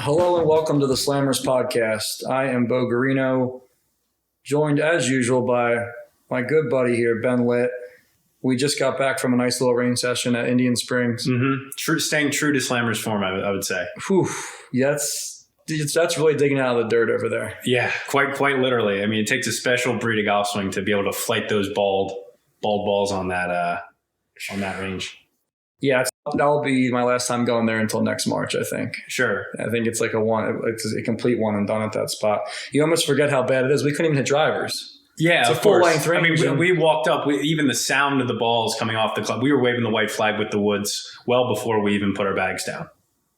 Hello and welcome to the Slammers podcast. I am Bo Garino, joined as usual by my good buddy here, Ben Litt. We just got back from a nice little rain session at Indian Springs. Mm-hmm. Staying true to Slammers form, I would say. Whew. Yeah, that's really digging out of the dirt over there. Yeah, quite literally. I mean, it takes a special breed of golf swing to be able to flight those bald balls on that range. Yeah, that'll be my last time going there until next March, I think. Sure. I think it's it's a complete one and done at that spot. You almost forget how bad it is. We couldn't even hit drivers. Yeah, it's a full-length range. I mean, we walked up, even the sound of the balls coming off the club, we were waving the white flag with the woods well before we even put our bags down.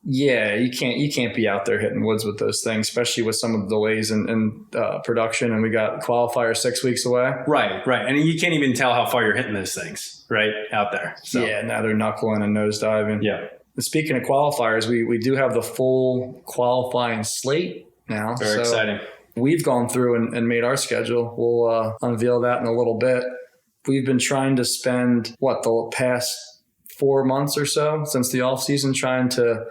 Yeah, you can't be out there hitting woods with those things, especially with some of the delays in production. And we got Qualifier 6 weeks away. Right. And you can't even tell how far you're hitting those things, right, out there. So. Yeah, now they're knuckling and nosediving. Yeah. And speaking of qualifiers, we do have the full qualifying slate now. Very exciting. We've gone through and made our schedule. We'll unveil that in a little bit. We've been trying to spend, the past 4 months or so since the off season trying to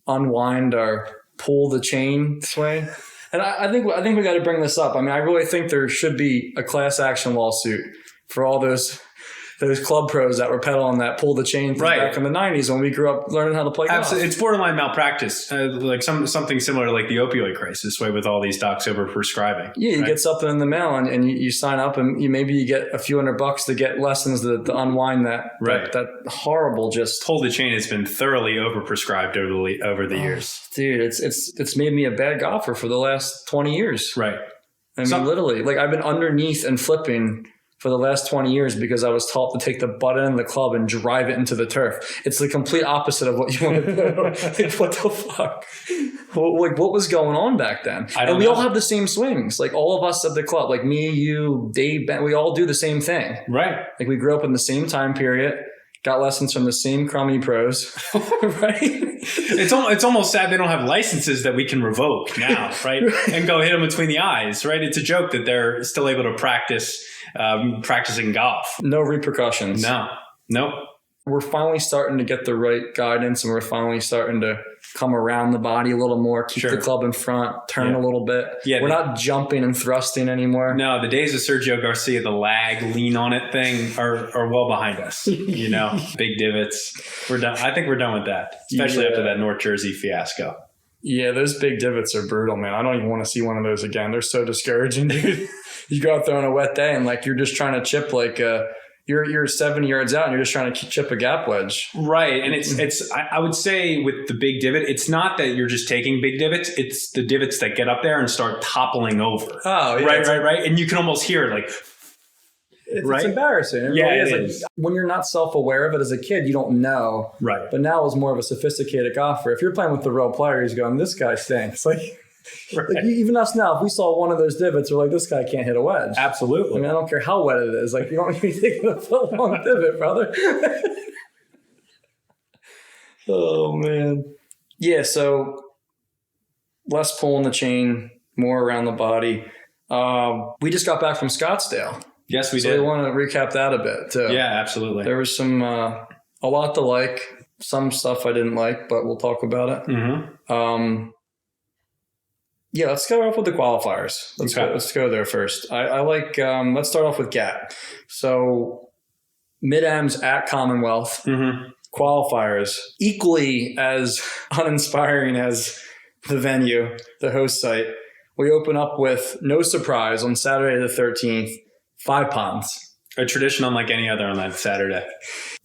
unwind our pull the chain swing. And I think we got to bring this up. I mean, I really think there should be a class action lawsuit for all those club pros that were peddling that pull the chain thing back in the 90s when we grew up learning how to play golf. Absolutely. It's borderline malpractice, like something similar to like the opioid crisis, way with all these docs over prescribing. Yeah, you get something in the mail and you sign up and maybe you get a few $100 to get lessons to unwind that horrible just pull the chain has been thoroughly overprescribed over the years. Dude, it's made me a bad golfer for the last 20 years. Right. I mean, literally, like I've been underneath and flipping for the last 20 years because I was taught to take the butt end of the club and drive it into the turf. It's the complete opposite of what you want to do. Like, what the fuck? What was going on back then? And we all have the same swings. Like all of us at the club, like me, you, Dave, Ben, we all do the same thing. Right. Like we grew up in the same time period, got lessons from the same crummy pros, right? It's almost sad they don't have licenses that we can revoke now, right? And go hit them between the eyes, right? It's a joke that they're still able to practicing golf. No repercussions. Nope. We're finally starting to get the right guidance and we're finally starting to come around the body a little more, keep the club in front, turn a little bit. Yeah, we're not jumping and thrusting anymore. No, the days of Sergio Garcia, the lag, lean on it thing are well behind us. Big divots. We're done. I think we're done with that, especially after that North Jersey fiasco. Yeah, those big divots are brutal, man. I don't even want to see one of those again. They're so discouraging, dude. You go out there on a wet day and like you're just trying to chip you're 70 yards out and you're just trying to chip a gap wedge. Right. And it's I would say with the big divot, it's not that you're just taking big divots. It's the divots that get up there and start toppling over. Oh, yeah. Right. And you can almost hear it like... It's embarrassing. It really is. Like, when you're not self-aware of it as a kid, you don't know. Right. But now as more of a sophisticated golfer, if you're playing with the real players going, this guy stinks. Like even us now, if we saw one of those divots, we're like, this guy can't hit a wedge. Absolutely. I mean, I don't care how wet it is. Like, you don't need to be taking a foot-long divot, brother. Oh, man. Yeah, so less pulling the chain, more around the body. We just got back from Scottsdale. Yes, we did. So we want to recap that a bit, too. Yeah, absolutely. There was some a lot to like. Some stuff I didn't like, but we'll talk about it. Mm-hmm. Let's go off with the qualifiers. Let's go there first. I like, let's start off with GAP. So mid-Ams at Commonwealth, qualifiers, equally as uninspiring as the venue, the host site. We open up with no surprise on Saturday the 13th, 5 ponds. A tradition unlike any other on that Saturday.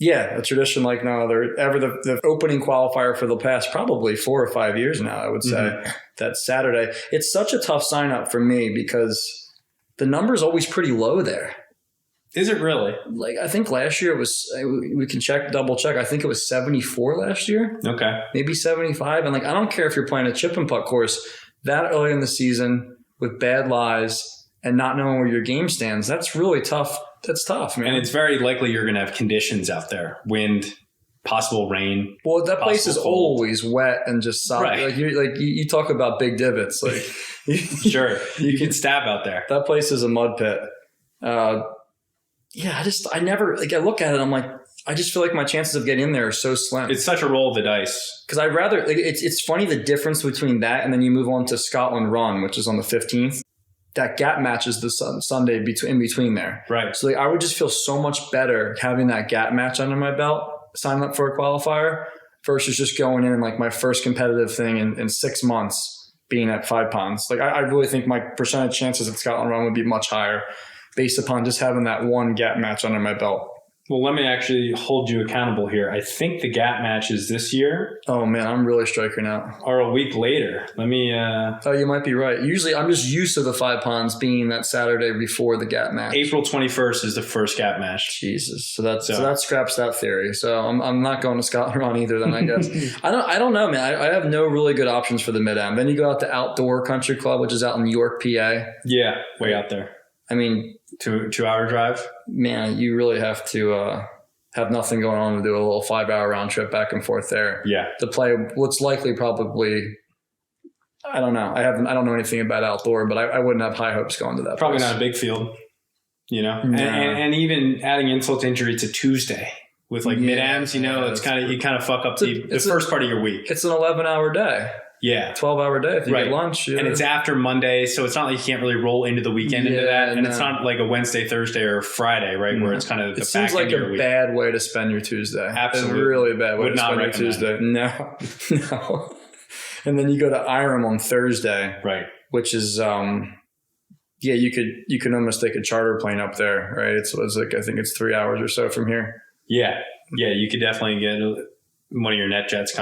Yeah, a tradition like no other. Ever the opening qualifier for the past probably 4 or 5 years now, I would say, that Saturday. It's such a tough sign up for me because the number's always pretty low there. Is it really? Like, I think last year it was, we can double check. I think it was 74 last year. Okay. Maybe 75. And like, I don't care if you're playing a chip and putt course that early in the season with bad lies and not knowing where your game stands. That's really tough. That's tough, man. And it's very likely you're going to have conditions out there. Wind, possible rain. Well, that place is always wet and just solid. Right. You talk about big divots. Like, sure. You can stab out there. That place is a mud pit. I never, I look at it, I'm like, I just feel like my chances of getting in there are so slim. It's such a roll of the dice. Because I'd rather, like, it's funny the difference between that and then you move on to Scotland Run, which is on the 15th. That gap match is the Sunday in between there. Right. So like, I would just feel so much better having that gap match under my belt, signing up for a qualifier, versus just going in like my first competitive thing in 6 months being at 5 ponds. Like I really think my percentage chances at Scotland Run would be much higher based upon just having that one gap match under my belt. Well, let me actually hold you accountable here. I think the gap matches this year. Oh man, I'm really striking out. Are a week later. Let me. Oh, you might be right. Usually, I'm just used to the 5 ponds being that Saturday before the gap match. April 21st is the first gap match. Jesus, so that scraps that theory. So I'm not going to Scotland Run either. Then I guess I don't know, man. I have no really good options for the mid-am. Then you go out to Outdoor Country Club, which is out in York, PA. Yeah, way out there. I mean, 2-hour drive. Man, you really have to have nothing going on to do a little 5-hour round trip back and forth there. Yeah. To play what's likely probably, I don't know. I don't know anything about outdoor, but I wouldn't have high hopes going to that. Probably place. not a big field, you know. No. And even adding insult to injury, it's a Tuesday with like mid-ams. You know, it's kind of you kind of fuck up the first part of your week. It's an 11-hour day. Yeah. 12-hour day if you get lunch. Yeah. And it's after Monday, so it's not like you can't really roll into the weekend into that. And it's not like a Wednesday, Thursday, or Friday, right? Where it's kind of the back seems like end of your a week. bad way to spend your Tuesday. Absolutely. It's a really bad way Would to not spend your recommend. Tuesday. No. And then you go to Irem on Thursday. Right. Which is you could almost take a charter plane up there, right? It's like I think it's 3 hours or so from here. Yeah. Yeah, you could definitely get one of your NetJets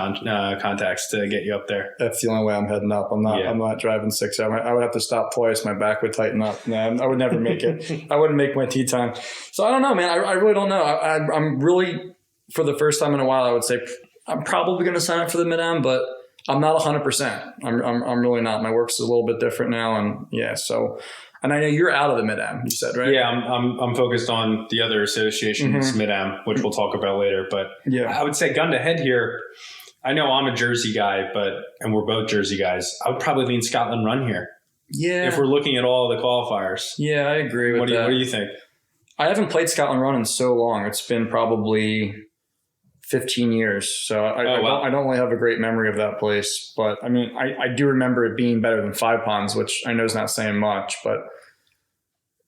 contacts to get you up there. That's the only way I'm heading up. I'm not driving 6 hours. I would have to stop twice. My back would tighten up. No, I would never make it. I wouldn't make my tee time. So I don't know, man. I really don't know. I'm really, for the first time in a while, I would say I'm probably going to sign up for the mid-am, but I'm not 100%. I'm really not. My work's a little bit different now. And yeah, so, and I know you're out of the mid-am, you said, right? Yeah, I'm focused on the other association's mid-am, which we'll talk about later. But yeah, I would say gun to head here. I know I'm a Jersey guy, and we're both Jersey guys. I would probably lean Scotland Run here. Yeah. If we're looking at all the qualifiers. Yeah, I agree with that. What do you think? I haven't played Scotland Run in so long. It's been probably 15 years. So I don't really have a great memory of that place. But I mean, I do remember it being better than 5 ponds, which I know is not saying much, but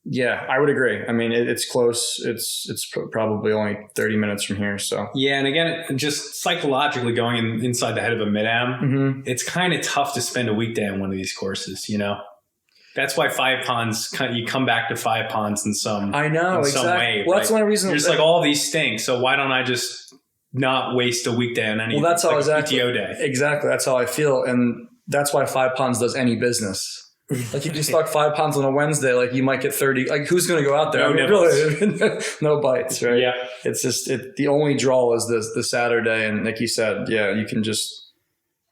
yeah, I would agree. I mean, it's close. It's probably only 30 minutes from here. So yeah, and again, just psychologically going inside the head of a mid-am, it's kind of tough to spend a weekday on one of these courses, you know? That's why 5 ponds, you come back to 5 ponds in some way. Well, that's one reason. You're just like, all these stink, so why don't I just not waste a weekday on any PTO day? Exactly. That's how I feel. And that's why 5 ponds does any business. Like if you stuck 5 ponds on a Wednesday, like you might get 30. Like who's going to go out there? Really, no bites, right? Yeah. It's just the only draw is the Saturday, and like you said, yeah, you can just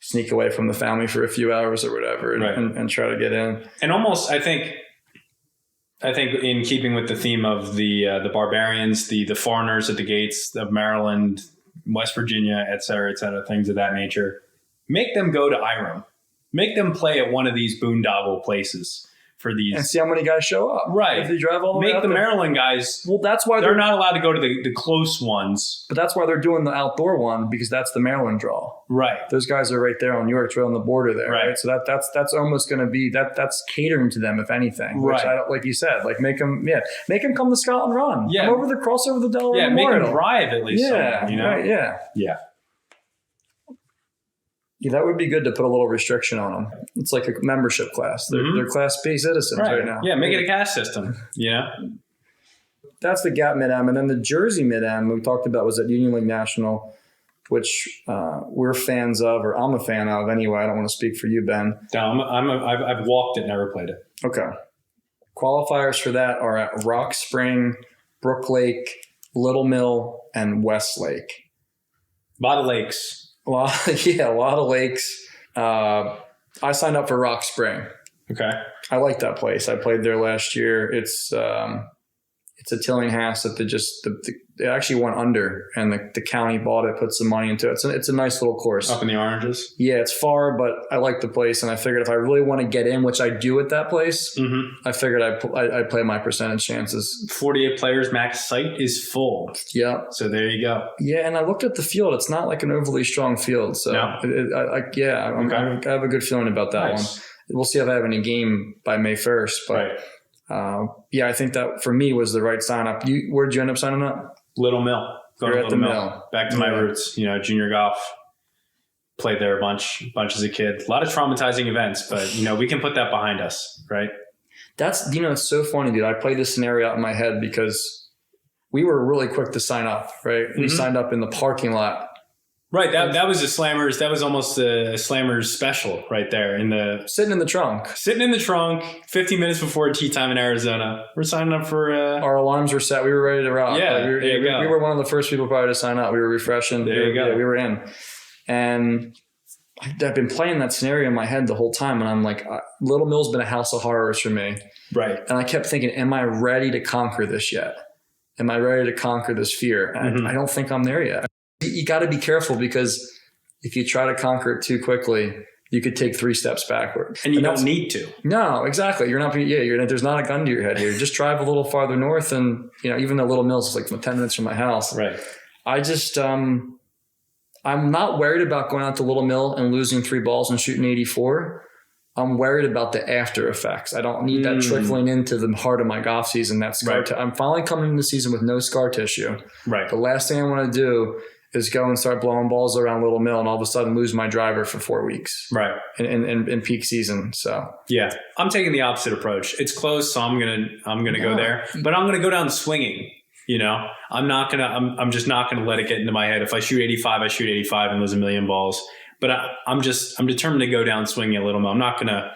sneak away from the family for a few hours or whatever, and try to get in. And almost, I think in keeping with the theme of the barbarians, the foreigners at the gates of Maryland, West Virginia, et cetera, things of that nature, make them go to Irem. Make them play at one of these boondoggle places for these. And see how many guys show up. Right. If they drive all the way Make out the there. Maryland guys. Well, that's why they're not allowed to go to the close ones. But that's why they're doing the outdoor one, because that's the Maryland draw. Right. Those guys are right there on York, right on the border there. Right. So that's almost going to be that's catering to them, if anything. Which like you said, like make them come to Scotland Run. Yeah. Come over cross over the Delaware Memorial. Make them drive at least. Yeah. You know. Right. Yeah. Yeah. Yeah, that would be good to put a little restriction on them. It's like a membership class. They're Class B citizens right now. Yeah, make it a cash system. Yeah. That's the GAP mid-am. And then the Jersey mid-am we talked about was at Union League National, which we're fans of, or I'm a fan of anyway. I don't want to speak for you, Ben. No, I've walked it, never played it. Okay. Qualifiers for that are at Rock Spring, Brook Lake, Little Mill, and Westlake. A lot of lakes. A lot of lakes. I signed up for Rock Spring. Okay. I like that place. I played there last year. It's It's a Tillinghast that they actually went under, and the county bought it, put some money into it. It's a nice little course. Up in the Oranges? Yeah, it's far, but I like the place, and I figured if I really want to get in, which I do at that place, I figured I'd play my percentage chances. 48 players, max site is full. Yeah. So there you go. Yeah, and I looked at the field. It's not like an overly strong field. So, no. I have a good feeling about that one. We'll see if I have any game by May 1st, but... Right. I think that for me was the right sign up. Where'd you end up signing up? Little Mill. You're at the Mill. Back to my roots. Junior golf. Played there a bunch as a kid. A lot of traumatizing events, but we can put that behind us, right? That's it's so funny, dude. I played this scenario out in my head because we were really quick to sign up, right? We signed up in the parking lot. Right, that was a Slammers. That was almost a Slammers special right there sitting in the trunk. 15 minutes before tee time in Arizona. We're signing up for our alarms were set. We were ready to rock. Yeah, we were one of the first people probably to sign up. We were refreshing. There you go. Yeah, we were in, and I've been playing that scenario in my head the whole time, and I'm like, Little Mill's been a house of horrors for me. Right, and I kept thinking, am I ready to conquer this yet? Am I ready to conquer this fear? And I don't think I'm there yet. You got to be careful because if you try to conquer it too quickly, you could take 3 steps backward. And you don't need to. No, exactly. You're not. There's not a gun to your head here. Just drive a little farther north, and even though Little Mills is like 10 minutes from my house. Right. I just I'm not worried about going out to Little Mill and losing 3 balls and shooting 84. I'm worried about the after effects. I don't need that trickling into the heart of my golf season. I'm finally coming into the season with no scar tissue. Right. The last thing I want to do is go and start blowing balls around Little Mill and all of a sudden lose my driver for 4 weeks. Right. In peak season. So yeah, I'm taking the opposite approach. It's close, so I'm gonna go there, but I'm gonna go down swinging. I'm just not gonna let it get into my head. If I shoot 85, I shoot 85 and lose a million balls. But I'm determined to go down swinging a Little Mill. I'm not gonna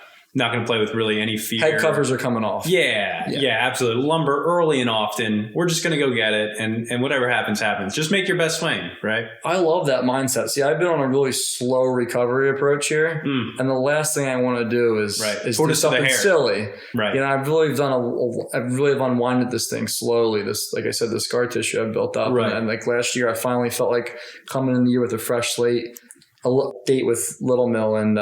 play with really any fear. Head covers are coming off. Yeah, absolutely. Lumber early and often. We're just gonna go get it, and whatever happens, happens. Just make your best swing, right? I love that mindset. See, I've been on a really slow recovery approach here, and the last thing I want to do is do something silly. Right. I've really have unwinded this thing slowly. This, like I said, the scar tissue I've built up, right. and like last year, I finally felt like coming in the year with a fresh slate. A date with Little Mill and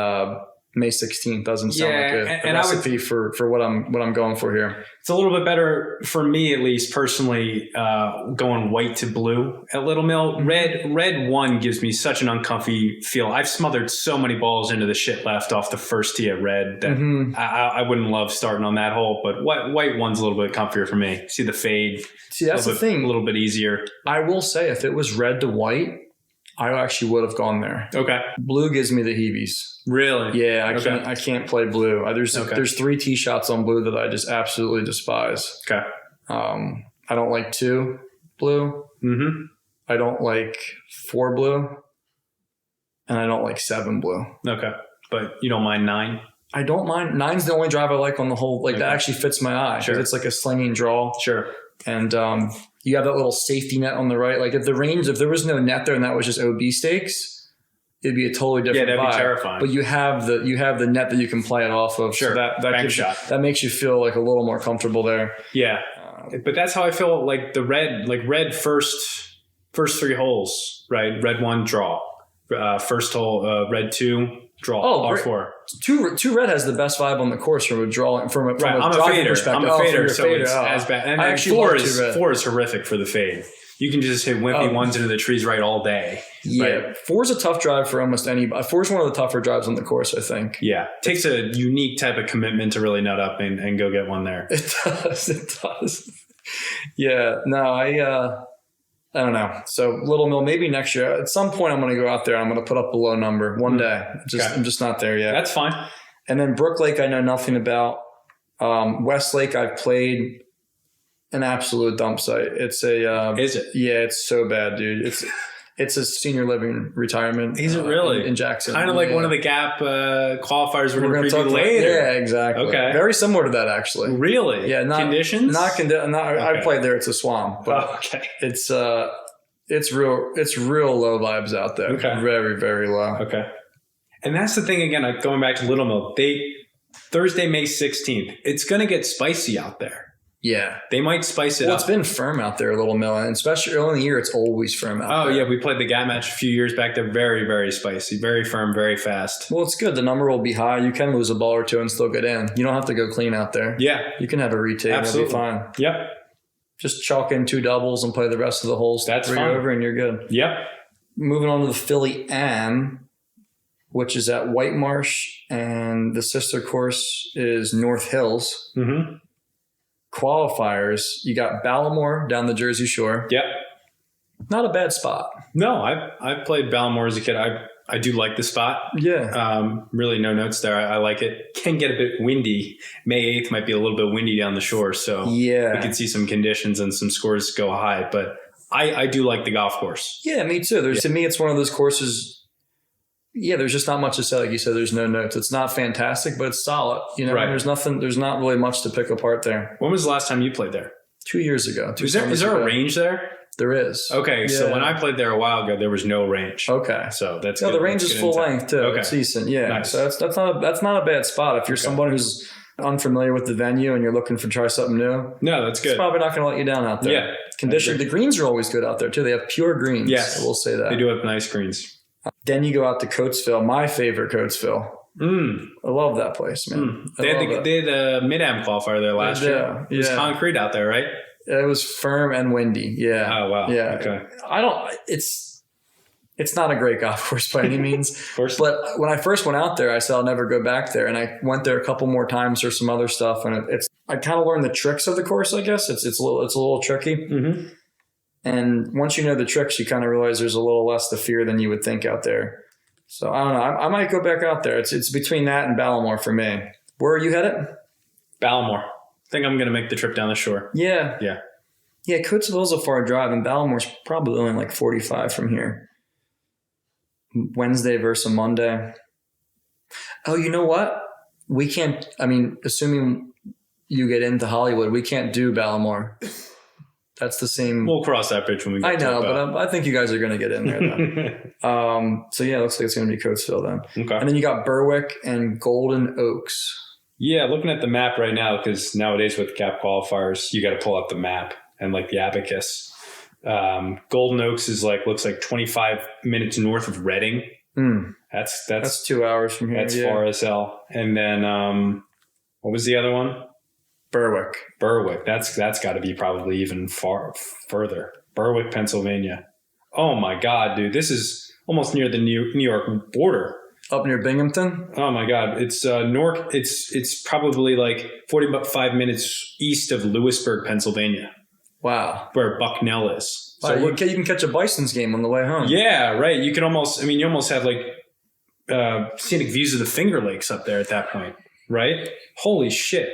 May 16th doesn't sound like a recipe for what I'm going for here. It's a little bit better for me, at least personally, going white to blue at Little Mill. Red 1 gives me such an uncomfy feel. I've smothered so many balls into the shit left off the first tee at red that I wouldn't love starting on that hole. But white 1's a little bit comfier for me. See the fade. See, that's the thing. A little bit easier. I will say, if it was red to white, I actually would have gone there. Okay. Blue gives me the heebies. Really? Yeah, I can't play blue. There's 3 tee shots on blue that I just absolutely despise. Okay. I don't like 2 blue. Mm-hmm. I don't like 4 blue. And I don't like 7 blue. Okay. But you don't mind 9? I don't mind. 9's the only drive I like on the whole. Like, that actually fits my eye. Sure. It's like a slinging draw. Sure. And you have that little safety net on the right. Like, if there was no net there and that was just OB stakes, it'd be a totally different that'd vibe. Be terrifying. But you have the net that you can play it off of. Sure. So that makes you feel like a little more comfortable there. Yeah. But that's how I feel like the red first 3 holes, right? Red 1 draw. First hole, red 2 draw. All 4. Two red has the best vibe on the course from a driving perspective. I'm a fader, so fader. It's as bad. And I actually 4 is horrific for the fade. You can just hit wimpy ones into the trees right all day. Yeah, right? 4 is a tough drive for almost anybody. 4 is one of the tougher drives on the course, I think. Yeah, takes a unique type of commitment to really nut up and go get one there. It does. Yeah, no, I don't know. So Little Mill, maybe next year. At some point, I'm going to go out there. I'm going to put up a low number one day. I'm just not there yet. That's fine. And then Brook Lake, I know nothing about. Westlake, I've played. An absolute dump site. It's a. Is it? Yeah, it's so bad, dude. It's a senior living retirement. Is it really in Jackson? Kind of like one of the GAP qualifiers we're going to preview later. Yeah, exactly. Okay. Very similar to that, actually. Really? Yeah. Conditions? Okay. I played there. It's a swamp. But okay. It's real low vibes out there. Okay. Very, very low. Okay. And that's the thing again. Going back to Little Mill, Thursday, May 16th. It's going to get spicy out there. Yeah. They might spice it Well, up. it's been firm out there a little, Mill, and especially early in the year, it's always firm out there. Oh, yeah. We played the GAP match a few years back. They're very, very spicy, very firm, very fast. Well, it's good. The number will be high. You can lose a ball or two and still get in. You don't have to go clean out there. Yeah. You can have a retake and it'll be fine. Yep. Just chalk in 2 doubles and play the rest of the holes. That's 3 fine. over and you're good. Yep. Moving on to the Philly Am, which is at White Marsh, and the sister course is North Hills. Mm-hmm. Qualifiers, you got Ballamore down the Jersey Shore. Yep. Not a bad spot. No, I've played Ballamore as a kid. I do like the spot. Yeah. Really no notes there. I like it. Can get a bit windy. May 8th might be a little bit windy down the shore. So yeah, we can see some conditions and some scores go high. But I do like the golf course. Yeah, me too. To me, it's one of those courses. Yeah, there's just not much to say. Like you said, there's no notes. It's not fantastic, but it's solid. You know, Right. There's not really much to pick apart there. When was the last time you played there? 2 years ago. Is there a range there? There is. Okay, so Yeah. when I played there a while ago, there was no range. Okay. So that's No, good. the range That's is good full insight. length too. Okay. It's decent. Yeah. Nice. So that's not a bad spot. If you're someone who's unfamiliar with the venue and you're looking to try something new, No, that's it's good. probably not going to let you down out there. Yeah. Condition. The greens are always good out there too. They have pure greens. Yes. I will say that. They do have nice greens. Then you go out to Coatesville, my favorite Coatesville. I love that place, man. They had the Mid-Am qualifier there last year. It was concrete out there, right? It was firm and windy. Yeah. Oh, wow. Yeah. Okay. It's not a great golf course by any means. Of course. But when I first went out there, I said I'll never go back there. And I went there a couple more times for some other stuff. And I kind of learned the tricks of the course, I guess. It's a little tricky. Mm-hmm. And once you know the tricks, you kind of realize there's a little less to fear than you would think out there. So I don't know. I might go back out there. It's between that and Ballamore for me. Where are you headed? Ballamore. I think I'm going to make the trip down the shore. Yeah. Yeah. Yeah, Coatesville's a far drive, and Ballamore's probably only like 45 from here. Wednesday versus a Monday. Oh, you know what? We can't, assuming you get into Hollywood, we can't do Ballamore. That's the same. We'll cross that bridge when we get I know, to it. but I think you guys are going to get in there then. So yeah, it looks like it's going to be Coatesville then. Okay. And then you got Berwick and Golden Oaks. Yeah, looking at the map right now, because nowadays with GAP qualifiers, you got to pull up the map and like the abacus. Golden Oaks is looks like 25 minutes north of Reading. That's 2 hours from here. That's far as hell. And then what was the other one? Berwick. That's got to be probably even further. Berwick, Pennsylvania. Oh my God, dude, this is almost near the New York border. Up near Binghamton? Oh my God, it's Newark. It's probably like 45 minutes east of Lewisburg, Pennsylvania. Wow. Where Bucknell is. So you can catch a Bison's game on the way home. Yeah, right. You can almost have like scenic views of the Finger Lakes up there at that point, right? Holy shit.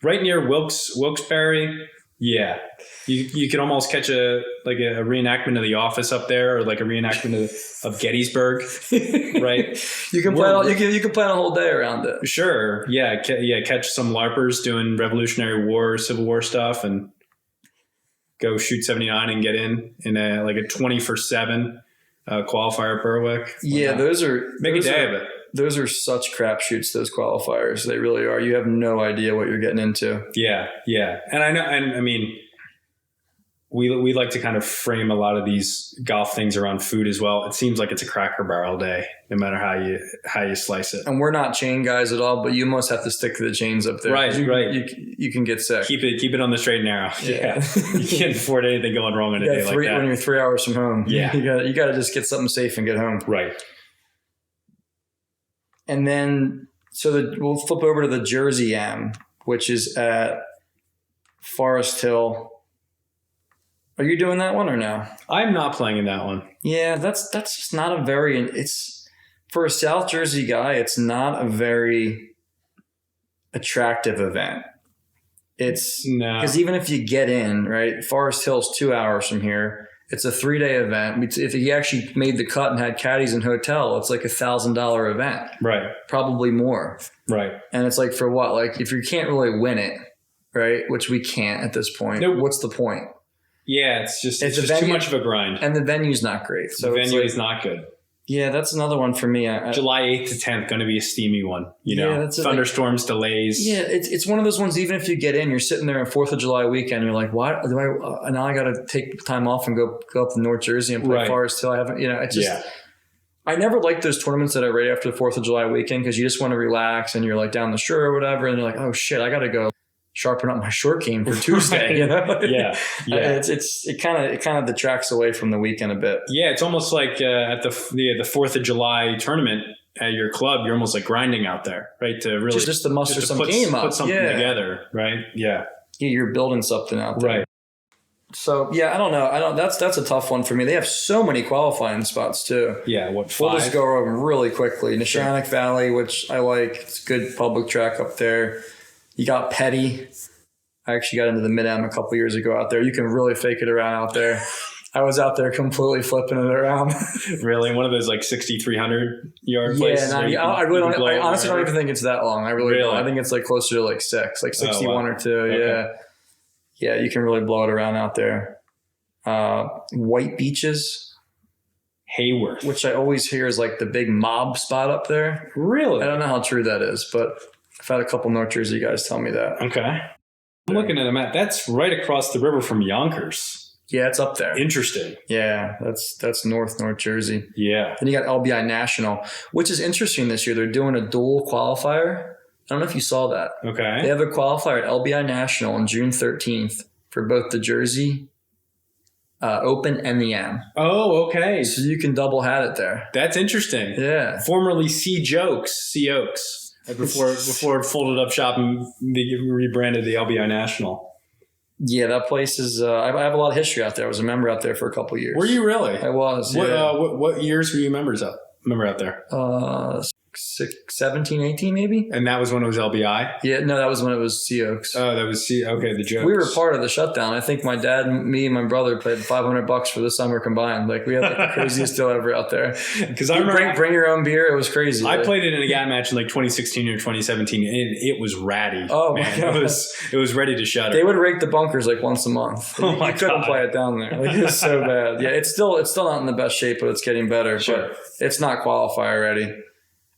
Right near Wilkes-Barre. Yeah. You can almost catch a reenactment of The Office up there, or like a reenactment of Gettysburg, right? You can plan a whole day around it. Sure. Yeah. Catch some LARPers doing Revolutionary War, Civil War stuff, and go shoot 79 and get in a 20-for-7 qualifier at Berwick. Yeah, those are make a day of it. Those are such crapshoots, those qualifiers. They really are. You have no idea what you're getting into. Yeah, yeah. And I know, and I mean, we like to kind of frame a lot of these golf things around food as well. It seems like it's a Cracker Barrel day, no matter how you slice it. And we're not chain guys at all, but you must have to stick to the chains up there. Right. You can get sick. Keep it on the straight and narrow. Yeah. You can't afford anything going wrong in a day like that. When you're 3 hours from home. Yeah. You got to just get something safe and get home. Right. And then, we'll flip over to the Jersey Am, which is at Forest Hill. Are you doing that one or no? I'm not playing in that one. Yeah, that's just not it's for a South Jersey guy, it's not a very attractive event. It's because even if you get in, right, Forest Hill's 2 hours from here. It's a 3-day event. If he actually made the cut and had caddies and hotel, it's like $1,000 event. Right. Probably more. Right. And it's like, for what? Like, if you can't really win it, right, which we can't at this point, what's the point? Yeah, it's just too much of a grind. And the venue's not great. So the venue is not good. Yeah, that's another one for me. July 8th to 10th, going to be a steamy one. That's thunderstorms, delays. Yeah, it's one of those ones. Even if you get in, you're sitting there on 4th of July weekend. You're like, why do I? Now I got to take time off and go up to North Jersey and play Forest Hill. I haven't. It's just. I never liked those tournaments that are right after the 4th of July weekend because you just want to relax and you're like down the shore or whatever, and you're like, oh shit, I got to go sharpen up my short game for Tuesday. It kind of detracts away from the weekend a bit. Yeah, it's almost like at the 4th of July tournament at your club, you're almost like grinding out there, right? To really just to muster some game up, put something together, right? Yeah, you're building something out there, right? So I don't know. That's a tough one for me. They have so many qualifying spots too. Yeah, what 5? We'll just go over them really quickly. Neshannock Valley, which I like. It's a good public track up there. You got Petty. I actually got into the Mid-Am a couple years ago out there. You can really fake it around out there. I was out there completely flipping it around. Really? One of those like 6,300 yard places? Yeah, I honestly don't even think it's that long. I really don't. I think it's like closer to like 61 or 2. Okay. Yeah, you can really blow it around out there. White Beaches. Hayworth. Which I always hear is like the big mob spot up there. Really? I don't know how true that is, but I've had a couple North Jersey guys tell me that. Okay. I'm looking at a map. That's right across the river from Yonkers. Yeah, it's up there. Interesting. Yeah, that's North Jersey. Yeah. Then you got LBI National, which is interesting this year. They're doing a dual qualifier. I don't know if you saw that. Okay. They have a qualifier at LBI National on June 13th for both the Jersey Open and the Am. Oh, okay. So you can double hat it there. That's interesting. Yeah. Formerly Sea Oaks. Before it folded up shop and rebranded the LBI National. Yeah, that place is. I have a lot of history out there. I was a member out there for a couple of years. Were you really? I was. What years were you member out there? 17, 18 maybe. And that was when it was LBI? Yeah, no, that was when it was Sea Oaks. Oh, that was okay, the jokes. We were part of the shutdown. I think my dad, me, and my brother paid $500 for the summer combined. Like we had like the craziest deal ever out there. Because I remember bring your own beer. It was crazy. I played it in a GAP match in like 2016 or 2017, and it was ratty. Oh man, my God. It was ready to shut it. They would rake the bunkers like once a month. Oh my God. You couldn't play it down there. Like it was so bad. Yeah, it's still not in the best shape, but it's getting better. Sure. But it's not qualifier ready.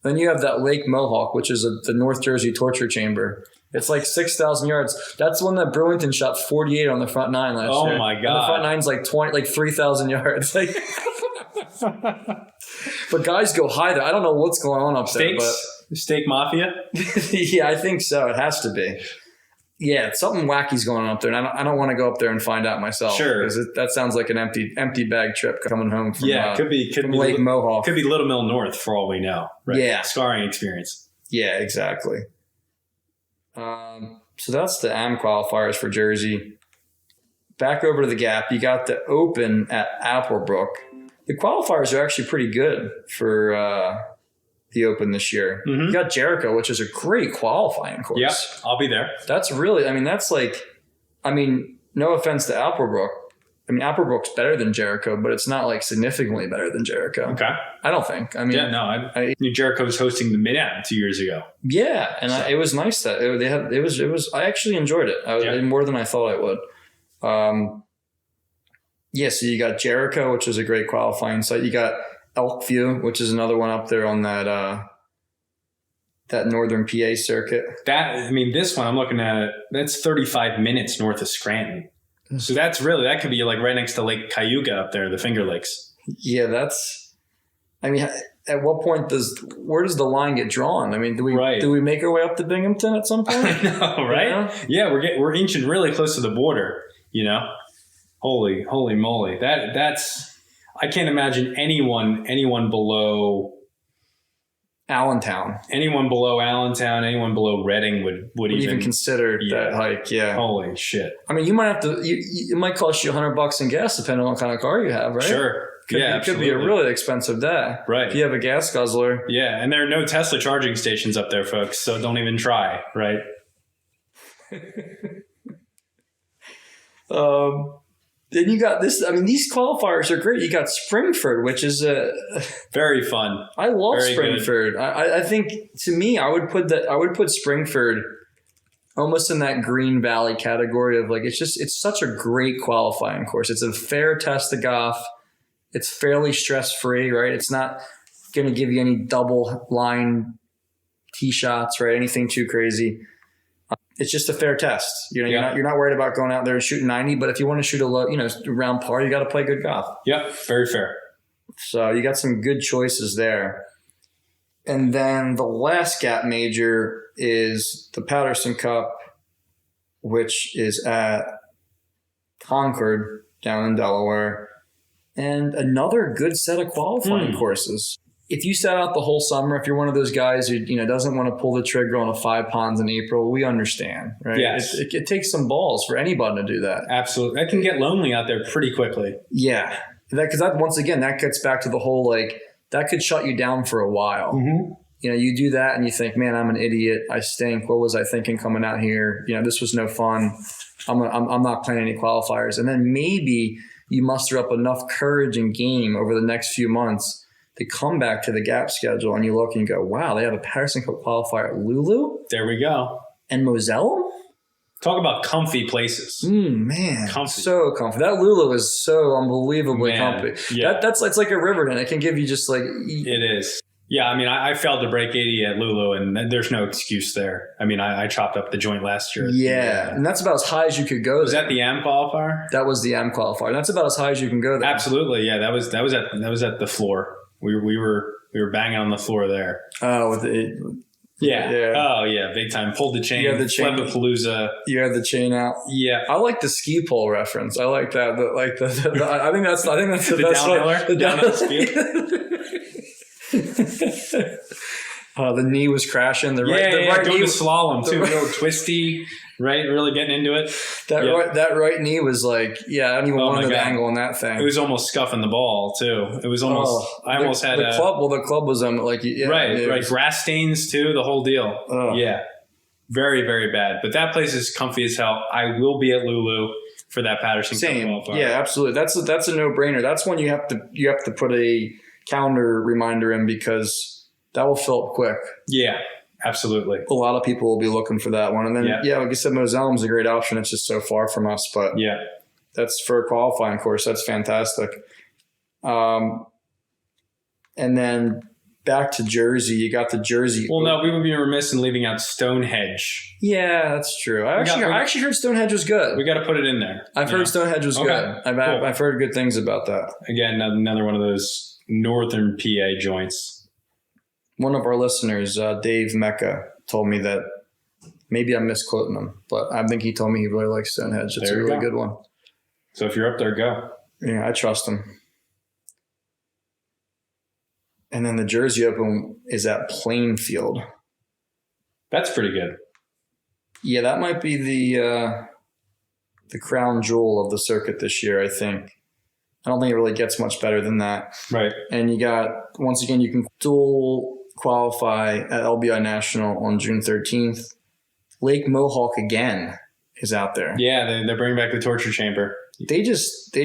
Then you have that Lake Mohawk, which is the North Jersey torture chamber. It's like 6,000 yards. That's the one that Brewington shot 48 on the front 9 last year. Oh my God! And the front 9's like 3,000 yards. Like, but guys go high there. I don't know what's going on up there. But Steak Mafia. Yeah, I think so. It has to be. Yeah, something wacky's going on up there, and I don't want to go up there and find out myself. Sure, because that sounds like an empty bag trip coming home from could be Lake Mohawk. Could be Little Mill North for all we know. Right? Yeah, scarring experience. Yeah, exactly. So that's the AM qualifiers for Jersey. Back over to the GAP, you got the Open at Applebrook. The qualifiers are actually pretty good for the Open this year. Mm-hmm. You got Jericho, which is a great qualifying course. Yep, I'll be there. That's really, no offense to Applebrook. Applebrook's better than Jericho, but it's not like significantly better than Jericho. Okay. I don't think. I knew Jericho was hosting the Mid-Am 2 years ago. Yeah, and it was nice that it was. I actually enjoyed it. More than I thought I would. So you got Jericho, which is a great qualifying site. You got Elkview, which is another one up there on that northern PA circuit. This one I'm looking at it. That's 35 minutes north of Scranton. So that could be like right next to Lake Cayuga up there, the Finger Lakes. Yeah, at what point where does the line get drawn? Do we make our way up to Binghamton at some point? I know, right? Yeah, we're inching really close to the border. Holy moly! That's I can't imagine anyone below Allentown. Anyone below Allentown, anyone below Reading would even consider that hike. Yeah. Holy shit. You might have to. It might cost you $100 in gas depending on what kind of car you have, right? Sure. It could be a really expensive day. Right. If you have a gas guzzler. Yeah, and there are no Tesla charging stations up there, folks. So don't even try. Right. Then you got this. These qualifiers are great. You got Springford, which is very fun. I love Springford. I think to me, I would put Springford almost in that Green Valley category of like it's such a great qualifying course. It's a fair test of golf. It's fairly stress-free, right? It's not going to give you any double line tee shots, right? Anything too crazy. It's just a fair test. You're not worried about going out there and shooting 90, but if you want to shoot a low, round par, you got to play good golf. Yep, very fair. So you got some good choices there. And then the last GAP major is the Patterson Cup, which is at Concord down in Delaware, and another good set of qualifying courses. If you set out the whole summer, if you're one of those guys who doesn't want to pull the trigger on a 5 ponds in April, we understand, right? Yes. It takes some balls for anybody to do that. Absolutely. That can get lonely out there pretty quickly. Yeah. Because once again, that gets back to the whole, that could shut you down for a while. Mm-hmm. You do that and you think, man, I'm an idiot. I stink. What was I thinking coming out here? This was no fun. I'm not playing any qualifiers. And then maybe you muster up enough courage and game over the next few months to come back to the GAP schedule and you look and you go, wow, they have a Patterson Cup qualifier at Lulu? There we go. And Moselle? Talk about comfy places. Man, comfy. So comfy. That Lulu is so unbelievably comfy. Yeah. It's like a Riverton. It can give you just It is. Yeah, I mean, I failed to break 80 at Lulu, and there's no excuse there. I mean, I chopped up the joint last year. Yeah, and that's about as high as you could go. Was that the AM qualifier? That was the AM qualifier. That's about as high as you can go there. Absolutely, yeah. That was at the floor. We were banging on the floor there. Oh, yeah. Oh, yeah, big time. Pulled the chain. You had the chain. Flebapalooza. You had the chain out. Yeah. I like the ski pole reference. I like that. I think that's the best downhiller. The downhill ski. The knee was crashing. Doing the slalom too. A little twisty, right? Really getting into it. That right knee was I don't even want the angle on that thing. It was almost scuffing the ball too. It was almost. I almost had the club. Well, the club was right. Grass stains too. The whole deal. Yeah, very very bad. But that place is comfy as hell. I will be at Lulu for that Patterson Cup qualifier. Yeah, absolutely. That's a no brainer. That's when you have to put a calendar reminder in because that will fill up quick. Yeah, absolutely. A lot of people will be looking for that one. And then, like you said, Moselle's a great option. It's just so far from us. But that's for a qualifying course. That's fantastic. And then back to Jersey. You got the Jersey. Well, no, we would be remiss in leaving out Stonehenge. Yeah, that's true. I actually heard Stonehenge was good. We got to put it in there. I've heard Stonehenge was good. I've heard good things about that. Again, another one of those northern PA joints. One of our listeners, Dave Mecca, told me that maybe I'm misquoting him, but I think he told me he really likes Stonehenge. It's a really good one. So if you're up there, go. Yeah, I trust him. And then the Jersey Open is at Plainfield. That's pretty good. Yeah, that might be the crown jewel of the circuit this year, I think. I don't think it really gets much better than that. Right. And you can dual qualify at LBI National on June 13th. Lake Mohawk again is out there. Yeah, they're bringing back the torture chamber. They just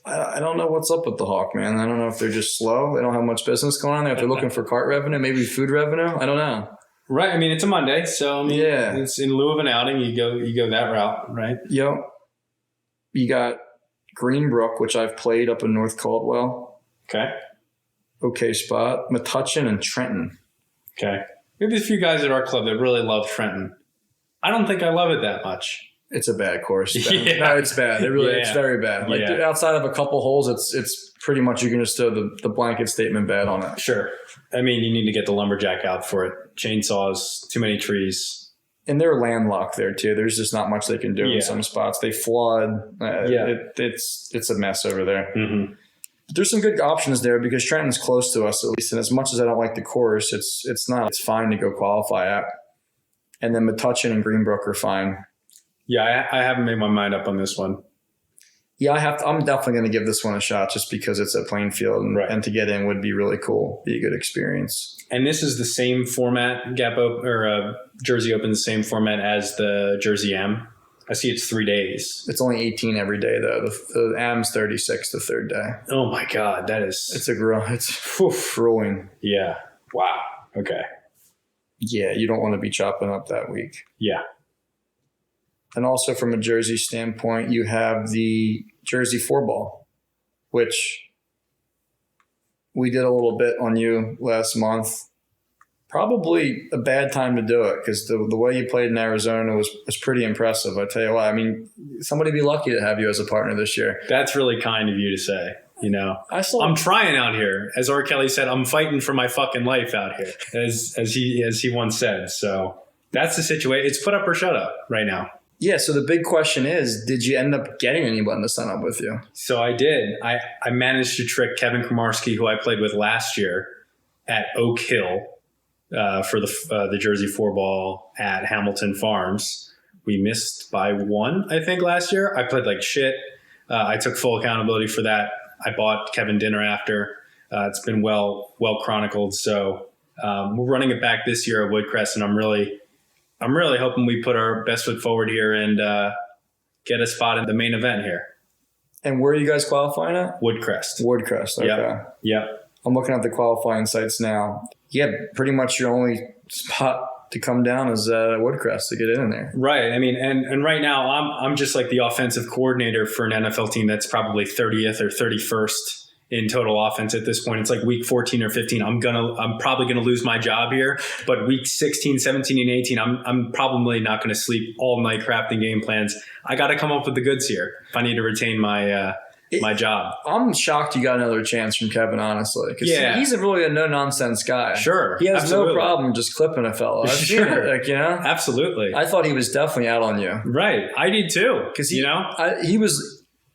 I don't know what's up with the Hawk, man. I don't know if they're just slow. They don't have much business going on there. If they're looking for cart revenue, maybe food revenue. I don't know. Right. I mean, it's a Monday, so it's in lieu of an outing. You go that route, right? Yep. You got Greenbrook, which I've played up in North Caldwell. Okay spot. Metuchen and Trenton. Okay. Maybe a few guys at our club that really love Trenton. I don't think I love it that much. It's a bad course. No, it's bad. It's very bad. Outside of a couple holes, it's pretty much you can just throw the blanket statement bad on it. Sure. I mean, you need to get the lumberjack out for it. Chainsaws, too many trees. And they're landlocked there too. There's just not much they can do in some spots. They flood. It's a mess over there. Mm-hmm. But there's some good options there because Trenton's close to us at least. And as much as I don't like the course, it's fine to go qualify at. And then Metuchen and Greenbrook are fine. Yeah, I haven't made my mind up on this one. Yeah, I'm definitely going to give this one a shot just because it's at Plainfield and to get in would be really cool. Be a good experience. And this is the same format, Jersey Open, the same format as the Jersey M. I see it's 3 days. It's only 18 every day though. The M's 36 the third day. Oh my God, it's grueling. Yeah. Wow. Okay. Yeah, you don't want to be chopping up that week. Yeah. And also from a Jersey standpoint, you have the Jersey 4-ball, which we did a little bit on you last month. Probably a bad time to do it because the way you played in Arizona was pretty impressive. I tell you what, I mean, somebody be lucky to have you as a partner this year. That's really kind of you to say. You know, I'm trying out here. As R. Kelly said, I'm fighting for my fucking life out here, as he once said. So that's the situation. It's put up or shut up right now. Yeah. So the big question is, did you end up getting anyone to sign up with you? So I did. I managed to trick Kevin Kramarski, who I played with last year at Oak Hill for the Jersey 4-ball at Hamilton Farms. We missed by 1, I think, last year. I played like shit. I took full accountability for that. I bought Kevin dinner after. It's been well chronicled. So we're running it back this year at Woodcrest, and I'm really hoping we put our best foot forward here and get a spot in the main event here. And where are you guys qualifying at? Woodcrest. Okay. Yep. I'm looking at the qualifying sites now. Yeah, pretty much your only spot to come down is Woodcrest to get in there. Right. I mean, and right now I'm just like the offensive coordinator for an NFL team that's probably 30th or 31st in total offense at this point. It's like week 14 or 15. I'm probably gonna lose my job here. But week 16, 17, and 18, I'm probably not gonna sleep all night crafting game plans. I got to come up with the goods here if I need to retain my job. I'm shocked you got another chance from Kevin, honestly. Because he's really a no-nonsense guy. Sure. He has no problem just clipping a fellow. I've seen it, like, you know? Absolutely. I thought he was definitely out on you. Right. I did too. Because,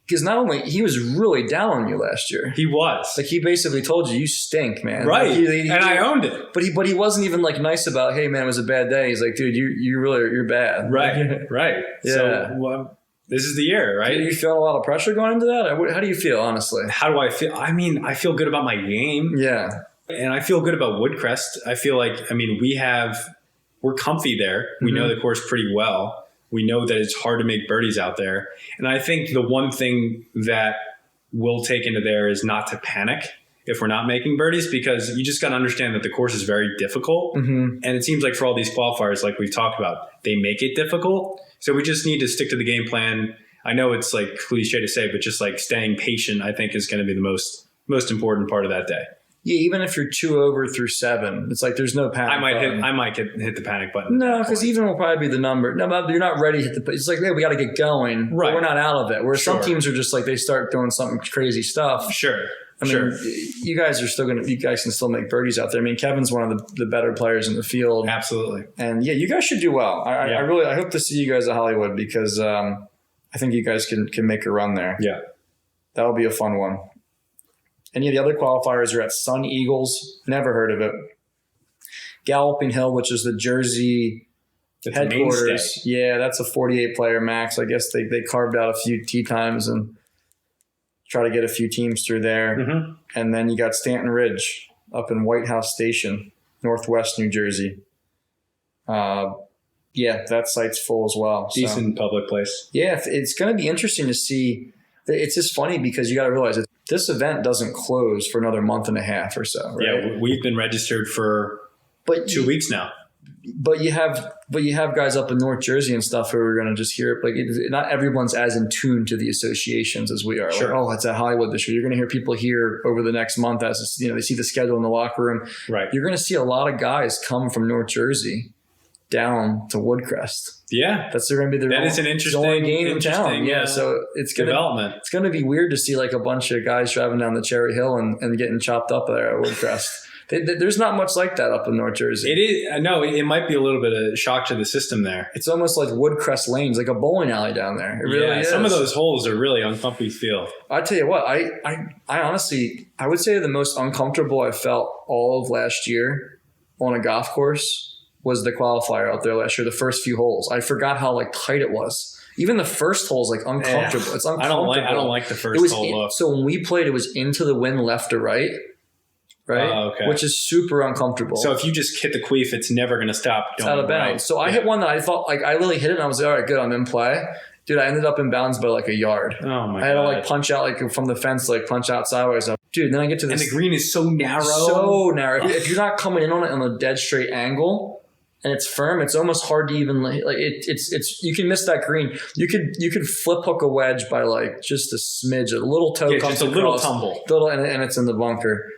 because not only, he was really down on you last year. He was. Like, he basically told you stink, man. Right. Like, and I owned it. But he wasn't even, like, nice about, hey, man, it was a bad day. He's like, dude, you're bad. Right. Right. Yeah. So, this is the year, right? Are you feeling a lot of pressure going into that? How do you feel, honestly? How do I feel? I mean, I feel good about my game. Yeah. And I feel good about Woodcrest. I feel like, I mean, we're comfy there. We know the course pretty well. We know that it's hard to make birdies out there. And I think the one thing that we'll take into there is not to panic if we're not making birdies, because you just got to understand that the course is very difficult. And it seems like for all these qualifiers, like we've talked about, they make it difficult. So we just need to stick to the game plan. I know it's like cliche to say, but just like staying patient, I think, is going to be the most important part of that day. Yeah, even if you're 2 over through 7, it's like there's no panic. I might hit the panic button. No, because even will probably be the number. No, but you're not ready to hit the. It's like, hey, we got to get going. Right. But we're not out of it. Where some teams are just like they start doing something crazy stuff. Sure. I mean, you guys can still make birdies out there. I mean, Kevin's one of the better players in the field. Absolutely. And yeah, you guys should do well. I hope to see you guys at Hollywood because I think you guys can make a run there. Yeah. That'll be a fun one. Any of the other qualifiers are at Sun Eagles. Never heard of it. Galloping Hill, which is the Jersey headquarters. Yeah, that's a 48-player max. I guess they carved out a few tee times and try to get a few teams through there. And then you got Stanton Ridge up in White House Station, Northwest New Jersey. That site's full as well. Decent public place. Yeah, it's going to be interesting to see. It's just funny because you got to realize that this event doesn't close for another month and a half or so. Right? Yeah, we've been registered for 2 weeks now. But you have guys up in North Jersey and stuff who are going to just hear it. Like not everyone's as in tune to the associations as we are. Sure. Like, it's at Hollywood this year. You're going to hear people here over the next month as they see the schedule in the locker room. Right. You're going to see a lot of guys come from North Jersey down to Woodcrest. Yeah, that's going to be that is an interesting game in town. Yeah, so it's development. It's going to be weird to see like a bunch of guys driving down the Cherry Hill and getting chopped up there at Woodcrest. There's not much like that up in North Jersey. It is. No, it might be a little bit of shock to the system there. It's almost like Woodcrest Lanes, like a bowling alley down there. It really is. Some of those holes are really uncomfy feel. I tell you what, I honestly, I would say the most uncomfortable I felt all of last year on a golf course was the qualifier out there last year. The first few holes, I forgot how tight it was. Even the first hole is uncomfortable. It's uncomfortable. I don't like the first hole. So when we played, it was into the wind left or right. Right, okay. Which is super uncomfortable. So if you just hit the queef, it's never going to stop. It's out of bounds. So I hit one that I thought I literally hit it and I was like, all right, good, I'm in play. Dude, I ended up in bounds by a yard. Oh my God. I had to punch out from the fence, punch out sideways. Dude, then I get to this. And the green is so narrow. So narrow. If you're not coming in on it on a dead straight angle and it's firm, it's almost hard to even it's you can miss that green. You could flip hook a wedge by just a smidge, a little toe comes just a across, little tumble. and it's in the bunker.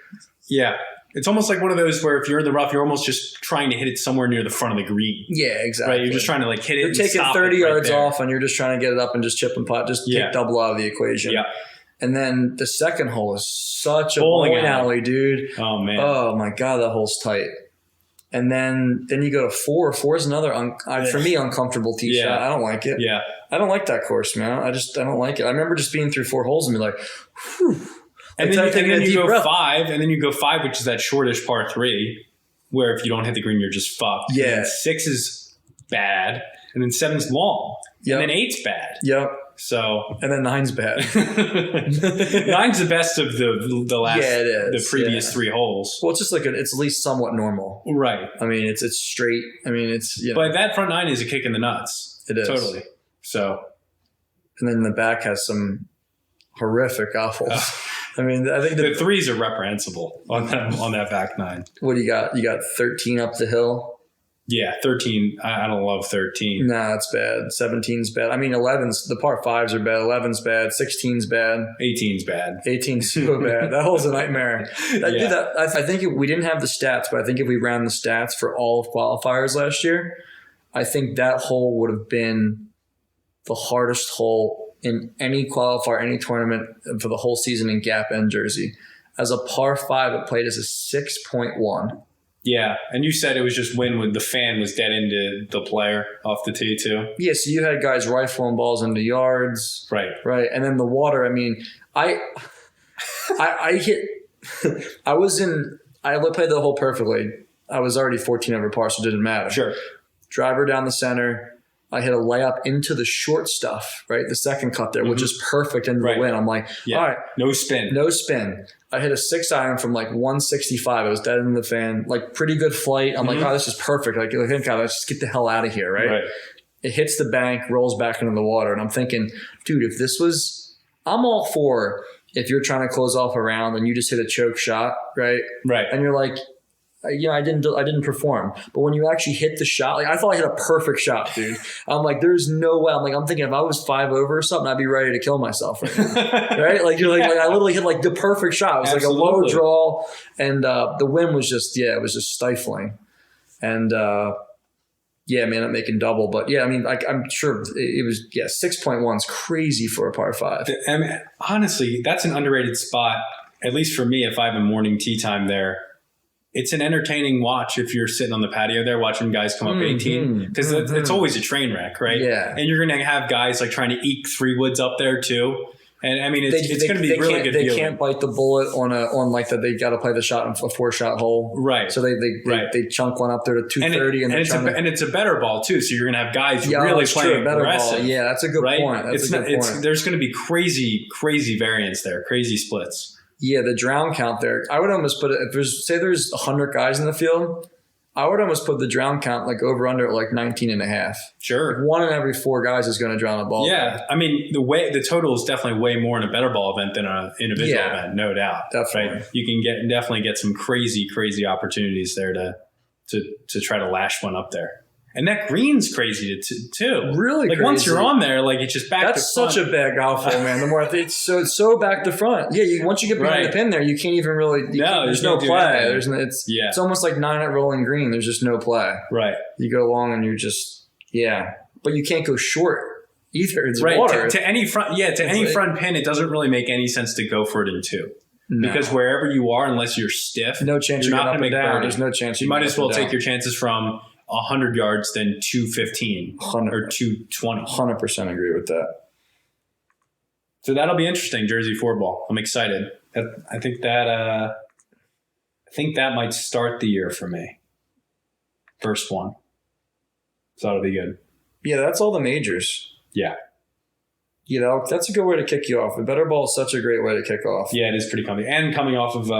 Yeah. It's almost like one of those where if you're in the rough, you're almost just trying to hit it somewhere near the front of the green. Yeah, exactly. Right? You're just trying to like hit it. You're and taking stop 30 it right yards there. off and you're just trying to get it up and just chip and putt. Just take double out of the equation. Yeah. And then the second hole is such a Bowling bowling alley, dude. Oh, man. Oh, my God, that hole's tight. And then you go to 4. 4 is another, for me, uncomfortable tee shot. I don't like it. Yeah. I don't like that course, man. I don't like it. I remember just being through 4 holes and be like, whew. And then you go breath. 5, and then you go 5, which is that shortish par 3, where if you don't hit the green, you're just fucked. Yeah. And then 6 is bad, and then 7's long, and then 8's bad. Yep. So and then 9's bad. 9's the best of the last, it is. the previous 3 holes. Well, it's just like it's at least somewhat normal, right? I mean, it's straight. I mean, it's But that front 9 is a kick in the nuts. It is totally. So, and then the back has some horrific golf holes. I mean, I think the 3s are reprehensible on that back 9. What do you got? You got 13 up the hill. Yeah, 13. I don't love 13. Nah, it's bad. 17's bad. I mean, 11's, the par 5s are bad. 11's bad. 16's bad. 18's bad. 18's so bad. That hole's a nightmare. I think we didn't have the stats, but I think if we ran the stats for all of qualifiers last year, I think that hole would have been the hardest hole in any qualifier, any tournament for the whole season in GAP and Jersey. As a par 5, it played as a 6.1. Yeah, and you said it was just wind when the fan was dead into the player off the tee too. Yeah, so you had guys rifling balls into yards. Right. And then the water, I mean, I hit, I played the hole perfectly. I was already 14 over par, so it didn't matter. Sure. Driver down the center. I hit a layup into the short stuff, right? The second cut there, which is perfect into the wind. I'm like, all right. No spin. I hit a 6-iron from like 165. It was dead in the fan, like pretty good flight. I'm like, oh, this is perfect. Like, thank God, let's just get the hell out of here, right? It hits the bank, rolls back into the water. And I'm thinking, dude, if this was, I'm all for if you're trying to close off a round and you just hit a choke shot, right? Right. And you're like, I didn't perform. But when you actually hit the shot, like I thought I hit a perfect shot, dude. I'm like, there's no way. I'm thinking if I was 5 over or something, I'd be ready to kill myself right now. Right? Like you're like I literally hit like the perfect shot. It was like a low draw, and the wind was just it was just stifling. And man, I'm making double. But yeah, I mean, I'm sure it was 6.1 is crazy for a par 5. I mean, honestly, that's an underrated spot. At least for me, if I have a morning tee time there. It's an entertaining watch if you're sitting on the patio there watching guys come up 18 because it's always a train wreck, right? Yeah. And you're going to have guys like trying to eke 3 woods up there too. And I mean, it's going to be really good. They can't bite the bullet on like that. They got to play the shot in a 4-shot hole. Right. So they chunk one up there to 230 and it's a better ball too. So you're going to have guys really playing aggressive. Yeah, that's a good point. There's going to be crazy variance there, crazy splits. Yeah, the drown count there. I would almost put it, if there's 100 guys in the field, I would almost put the drown count like over under at like 19 and a half. Sure. One in every 4 guys is going to drown a ball. Yeah. I mean, the total is definitely way more in a better ball event than an individual event, no doubt. Definitely. Right? You can definitely get some crazy opportunities there to try to lash one up there. And that green's crazy too. Really, like crazy. Once you're on there, like it's just back. That's to front. such a bad golf hole, man. The more I think it's so back to front. Yeah, once you get behind the pin there, you can't even really. There's no play. It's almost like 9 at rolling green. There's just no play. Right. You go long and you're just but you can't go short either. It's water to any front. Yeah, to any front pin, it doesn't really make any sense to go for it in 2. No. Because wherever you are, unless you're stiff, no chance you're not going to make down. birdie. There's no chance. You might as well take your chances from 100 yards than 215 or 220. 100% agree with that. So that'll be interesting, Jersey 4-ball. I'm excited. I think that might start the year for me. First one. So that'll be good. Yeah, that's all the majors. Yeah. That's a good way to kick you off. The better ball is such a great way to kick off. Yeah, it is pretty comfy. And coming off of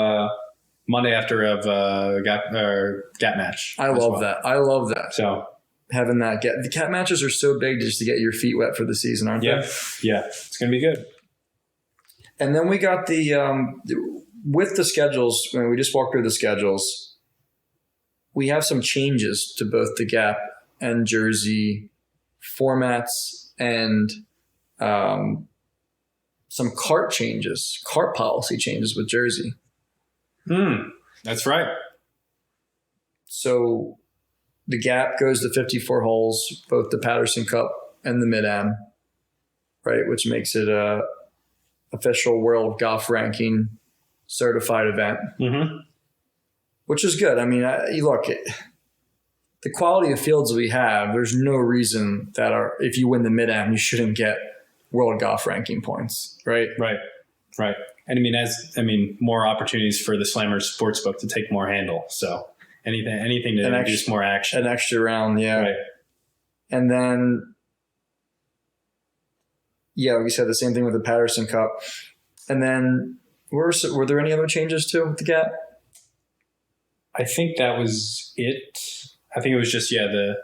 Monday after a GAP match. I love that. So having that the GAP matches are so big just to get your feet wet for the season, aren't they? Yeah. It's going to be good. And then we got with the schedules, when we just walked through the schedules, we have some changes to both the GAP and Jersey formats and some cart policy changes with Jersey. That's right. So the GAP goes to 54 holes, both the Patterson Cup and the Mid-Am, right? Which makes it a official world golf ranking certified event, which is good. I mean, the quality of fields we have, there's no reason that if you win the Mid-Am, you shouldn't get world golf ranking points, right? Right. And more opportunities for the Slammers Sportsbook to take more handle. So anything to introduce more action. An extra round, yeah. Right. And then, we said the same thing with the Patterson Cup. And then were there any other changes to the GAP? I think that was it. I think it was just the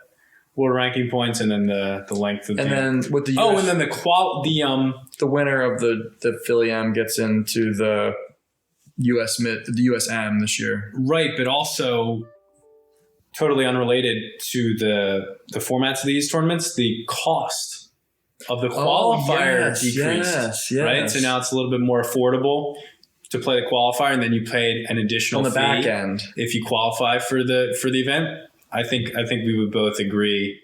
world ranking points and then the length of then with the and then the winner of the Philly M gets into the US Am this year. Right, but also totally unrelated to the formats of these tournaments, the cost of the qualifier decreased. Yes. Right? So now it's a little bit more affordable to play the qualifier, and then you pay an additional on the fee back end if you qualify for the event. I think we would both agree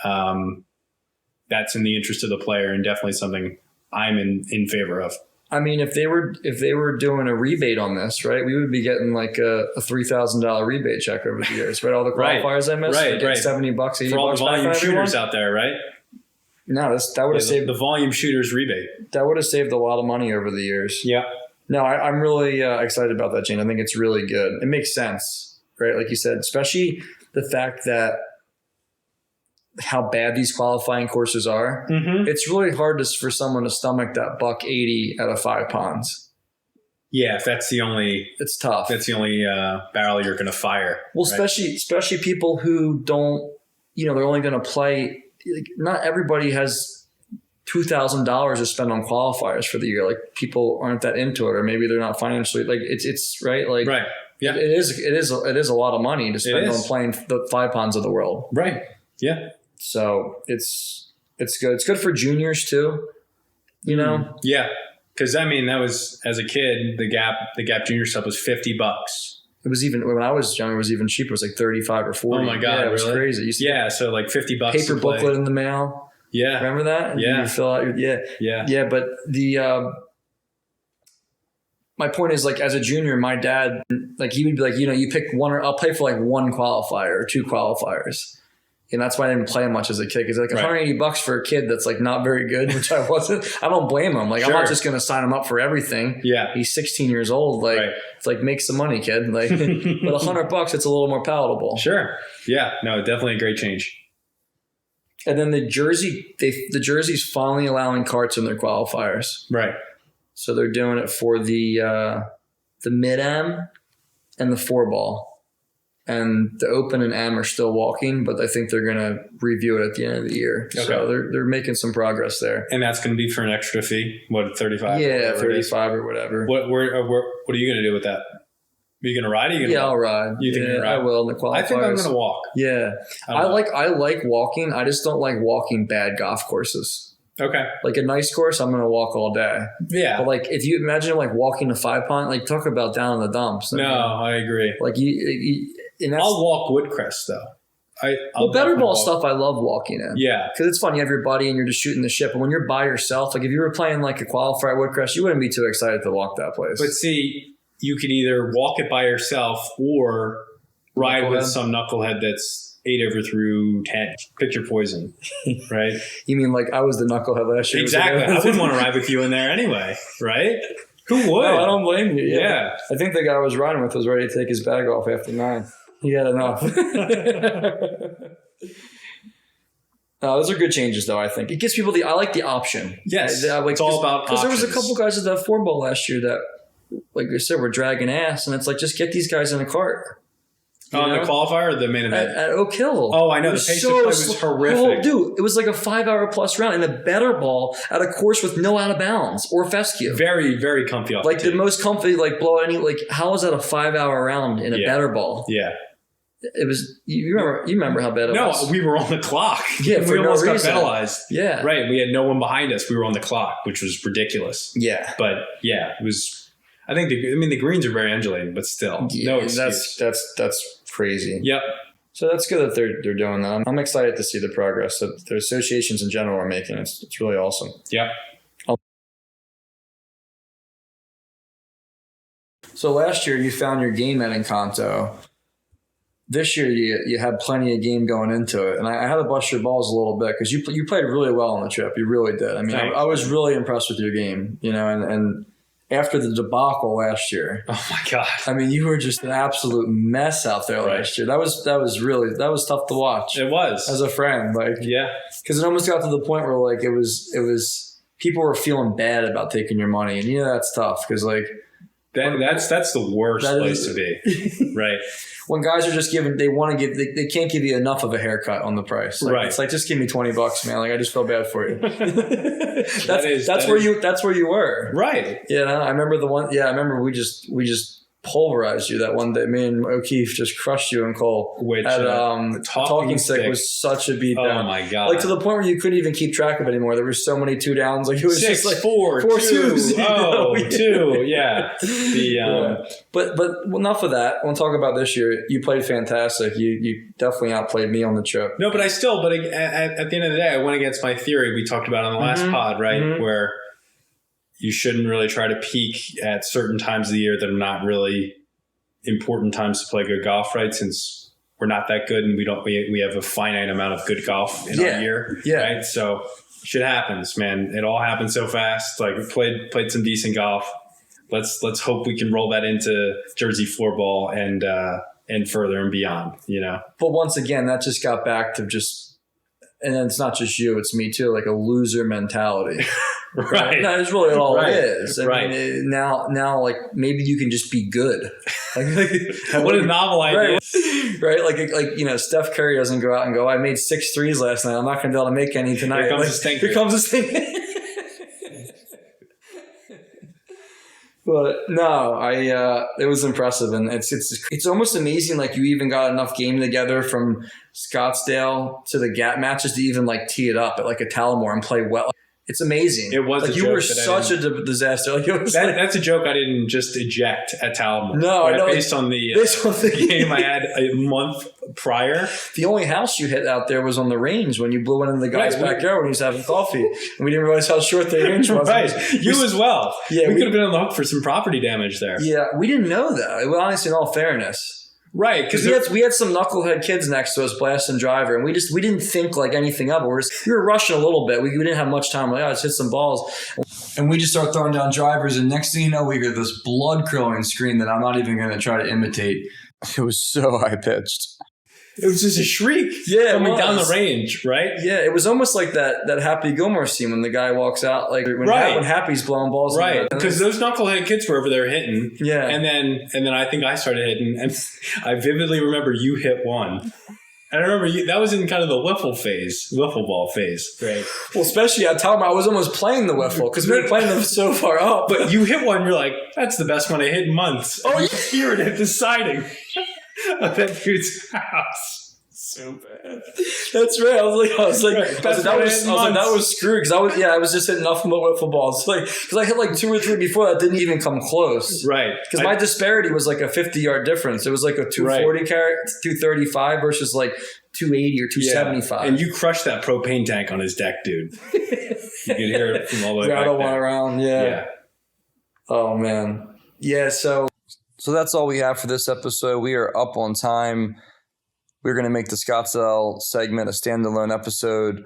that's in the interest of the player and definitely something I'm in favor of. I mean, if they were doing a rebate on this, right, we would be getting like a $3,000 rebate check over the years, right? All the qualifiers I missed, right. $70, $80 for all the volume shooters out there, right? No, that would have saved the volume shooters rebate. That would have saved a lot of money over the years. Yeah. No, I'm really excited about that change. I think it's really good. It makes sense, right? Like you said, especially the fact that how bad these qualifying courses are. It's really hard for someone to stomach that $180 out of 5 ponds. Yeah, if that's the only, it's tough. That's the only barrel you're going to fire. Well, right? especially people who don't, they're only going to play. Like, not everybody has $2,000 to spend on qualifiers for the year. Like, people aren't that into it, or maybe they're not financially like it's right. Like, right. Yeah, it is a lot of money to spend on playing the 5 ponds of the world. Right. Yeah. So it's good. It's good for juniors too, Yeah, because that was, as a kid, the Gap Junior stuff was $50. It was even when I was young. It was even cheaper. It was like 35 or 40. Oh my god, it was really? crazy. So like $50. Paper booklet in the mail. Yeah, remember that? And you fill out your yeah. But the my point is, like, as a junior, my dad, like, he would be like, you pick one, or I'll play for like one qualifier or 2 qualifiers. And that's why I didn't play much as a kid, because like $180 for a kid that's like not very good, which I wasn't. I don't blame him. Like, I'm not just going to sign him up for everything. Yeah, he's 16 years old. Like, it's like, make some money, kid. Like, but $100, it's a little more palatable. Sure. Yeah. No, definitely a great change. And then the jersey's finally allowing carts in their qualifiers. Right. So they're doing it for the Mid-Am and the 4-ball. And the Open and Am are still walking, but I think they're going to review it at the end of the year. Okay. So they're making some progress there. And that's going to be for an extra fee? What, $35? Yeah, $35 or whatever. What are you going to do with that? Are you going to ride? I'll ride. You think you're going to ride? I will in the qualifiers. I think I'm going to walk. Yeah. I like walking. I just don't like walking bad golf courses. Okay. Like a nice course, I'm going to walk all day. Yeah. But like, if you imagine like walking a 5 pond, like, talk about down in the dumps. No, I agree. Like I'll walk Woodcrest though. Better ball stuff I love walking in. Yeah. Because it's fun. You have your buddy and you're just shooting the shit. But when you're by yourself, like if you were playing like a qualifier at Woodcrest, you wouldn't be too excited to walk that place. But see, you can either walk it by yourself or ride with some knucklehead that's 8 over through 10. Pick your poison, right? You mean like I was the knucklehead last year? Exactly. I wouldn't want to ride with you in there anyway, right? Who would? No, I don't blame you. Yeah. I think the guy I was riding with was ready to take his bag off after 9. He had enough. Those are good changes, though, I think. It gives people I like the option. Yes. It's all about options. Because there was a couple guys at that 4-ball last year that, like I said, were dragging ass. And it's like, just get these guys in a cart. On the qualifier or the main event? At Oak Hill. Oh, I know. The pace of play was horrific. Oh, dude, it was like a 5-hour plus round and a better ball at a course with no out of bounds or fescue. Very, very comfy off like the most comfy, like blow any, like how is that a 5-hour round in a better ball? Yeah. It was, you remember how bad it was? No, we were on the clock. Yeah, we almost got penalized. Yeah. Right. We had no one behind us. We were on the clock, which was ridiculous. Yeah. But yeah, it was, I think the greens are very undulating, but still, no excuse. That's crazy. Yep. So that's good that they're doing that. I'm excited to see the progress that the associations in general are making. It's really awesome. Yep. So last year you found your game at Encanto. This year you had plenty of game going into it, and I had to bust your balls a little bit because you played really well on the trip. You really did. I mean, I was really impressed with your game. And after the debacle last year, oh my God! I mean, you were just an absolute mess out there last year. That was tough to watch. It was as a friend, because it almost got to the point where it was people were feeling bad about taking your money, and that's tough because that's the worst place to be, right? When guys are just they want to give, they can't give you enough of a haircut on the price. Right. It's just give me $20, man. I just feel bad for you. That's where you were. Right. I remember I remember we just pulverized you that one day. Me and O'Keefe just crushed you and Cole. Which talking stick was such a beatdown. Oh my God! To the point where you couldn't even keep track of it anymore. There were so many 2 downs. It was 6, just 4, 2. 2. Yeah. But enough of that. We'll talk about this year. You played fantastic. You definitely outplayed me on the trip. No, but at the end of the day, I went against my theory we talked about on the last pod, right? Mm-hmm. Where you shouldn't really try to peak at certain times of the year that are not really important times to play good golf, right? Since we're not that good and we have a finite amount of good golf in our year, right? So shit happens, man. It all happens so fast. We played some decent golf. Let's hope we can roll that into Jersey floorball and further and beyond, But once again, that just got back to and then it's not just you, it's me too, a loser mentality. Right. No, it's really all it is. I mean, now, maybe you can just be good. What a novel idea. Right? Steph Curry doesn't go out and go, I made 6 threes last night. I'm not going to be able to make any tonight. Here comes a stinker. But no, it was impressive, and it's almost amazing. You even got enough game together from Scottsdale to the GAP matches to even tee it up at a Talamore and play well. It's amazing. It was. You were such a disaster. That's a joke I didn't just eject at Talamore. No, I know. Based on the game I had a month prior. The only house you hit out there was on the range when you blew in the guy's backyard when he was having coffee, and we didn't realize how short the range was. Right, you as well. Yeah, we could have been on the hook for some property damage there. Yeah, we didn't know that. Well, honestly, in all fairness. Right, because we had some knucklehead kids next to us blasting driver, and we didn't think anything of it. We were rushing a little bit. We didn't have much time. Let's hit some balls, and we just start throwing down drivers. And next thing you know, we get this blood curdling scream that I'm not even going to try to imitate. It was so high pitched. It was just a shriek coming down the range, right? Yeah, it was almost like that Happy Gilmore scene when the guy walks out, when Happy's blowing balls. Right, because those knucklehead kids were over there hitting. Yeah. And then I think I started hitting, and I vividly remember you hit one. And I remember that was in kind of the wiffle ball phase. Right. Well, especially at Talma, I was almost playing the wiffle because we were playing them so far up. But you hit one, you're like, that's the best one I hit in months. Oh, you hear it at the siding of that dude's house. So bad. That's right. I was like, that was screwed because I was just hitting nothing but wiffle balls. Because I hit 2 or 3 before that didn't even come close. Right. Because my disparity was a 50-yard difference. It was a 240 carry, 235 versus 280 or 275. Yeah. And you crushed that propane tank on his deck, dude. You could hear it from all the way back rattle there. One around. Yeah. Oh man. Yeah. So that's all we have for this episode. We are up on time. We're going to make the Scottsdale segment a standalone episode.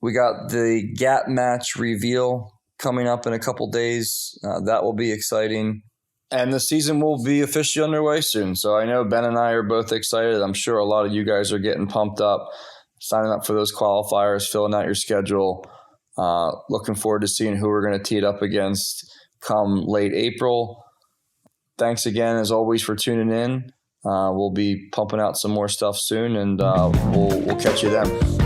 We got the GAP match reveal coming up in a couple days. That will be exciting. And the season will be officially underway soon. So I know Ben and I are both excited. I'm sure a lot of you guys are getting pumped up, signing up for those qualifiers, filling out your schedule. Looking forward to seeing who we're going to tee it up against come late April. Thanks again, as always, for tuning in. We'll be pumping out some more stuff soon, and we'll catch you then.